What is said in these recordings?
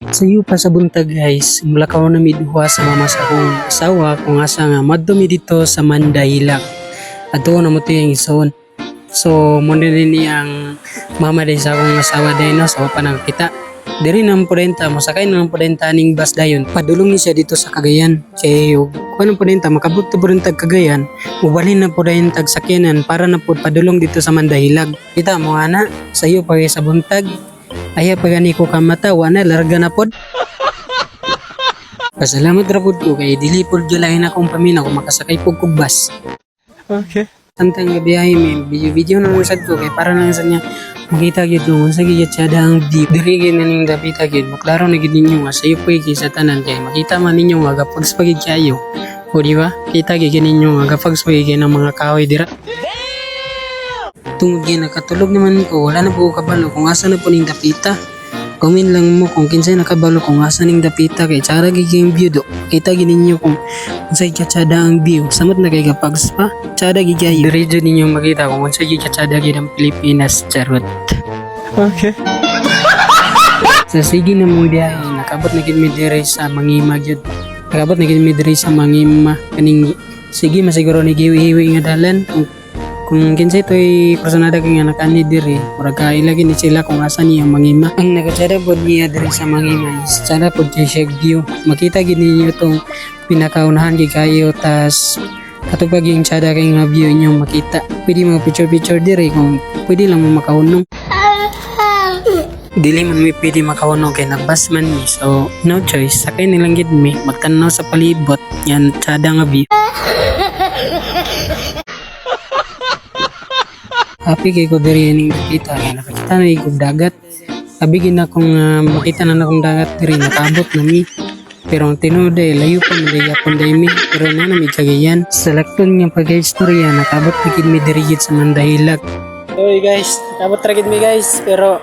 Sayo pa sa buntag guys, mula ka na miduha sa mama sa akong asawa kung asa nga madumi dito sa Mandailang. Ato na mo ito yung ison. So, muna din niyang mama din sa akong asawa din no, sa pa nakakita. Diri nang pudenta, masakay nang pudenta ning bus dayon. Padulong ni siya dito sa Cagayan. Kaya kung anong pudenta, makabot to pudenta Cagayan, ubalin na pudenta sakyanan para na pud padulong dito sa Mandailag. Kita mo ana, sayo pa sa buntag. Aya pagani ko kamata, wana larga na pod. Pasalamat ra pud ko kay dili pud gyulahin akong pamina kung makasakay pud kog bus. Okay. Tantang nga biyahe may video na sad ko kay para lang sa niya makita gyud kung unsa gyud siya ang view. Diri gyud na ning dapita gyud maklaro na gyud ninyo nga sayo pa gyud sa tanan kay makita man ninyo nga gapugs pa gyud kayo. O di ba? Kita gyud ninyo nga gapugs pa gyud ng mga kahoy dira. Tungod gyud nakatulog naman ko, wala na po ko kabalo kung asa na po ning dapita. Comment lang mo kung kinsay nakabalo kung asa ning dapita kay tsara gyud yung view do. Kita gyud ninyo kung unsay katsada ang view. Samot na kay gapags pa. Tsada gyud kayo. Diri gyud ninyo makita kung unsay gyud katsada gyud ang Pilipinas. Charot. Okay. Sa sige na mo biyahe, nakabot na gyud mi diri sa Mangima gyud. Nakabot na gyud mi diri sa Mangima kaning sige masiguro ni giwi-hiwi nga dalan kung kinsay to'y personada kaya nakani diri murag kailagi ni sila kung asan niya Mangima. Ang nagatsada po niya diri sa Mangima is tsada po siya view. Makita gid ninyo itong pinakaunahan gid kayo tas katupag yung tsada kay nga view inyo makita. Pwede mo picture diri kung pwede lang mo makahunong. Dili man mi pwede makahunong kay nagbas man mi. So no choice, sakay nilang gid mi magtanaw sa palibot yan tsada nga view. Happy kay ko diri ning nakita kay nakita na ikog dagat. Abigin na kung makita na akong dagat diri nakabot na mi. Pero ang tinuod ay layo pa man gyapon day mi pero na mi Cagayan. Sa lakton nga pag-istorya nakabot na gid mi diri gid sa Mandailag. Oy guys, nakabot ra gid mi guys pero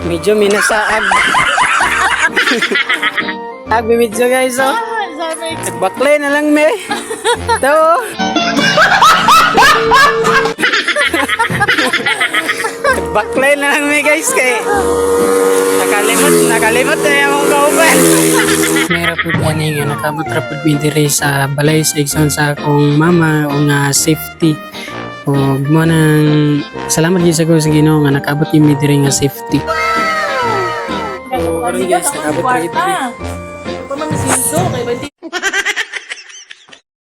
medyo minasaag. Abi medyo guys oh. Baklay na lang me. Tao. Baklay na lang may guys kay nakalimot na yung kauban. Meron po gani nga nakabot ra po diri sa balay sa igsoon sa akong mama o nga safety. O mo nang salamat gyud sa ko sa Ginoo nga nakabot mi diri nga safety. O karon guys nakabot ra gid diri.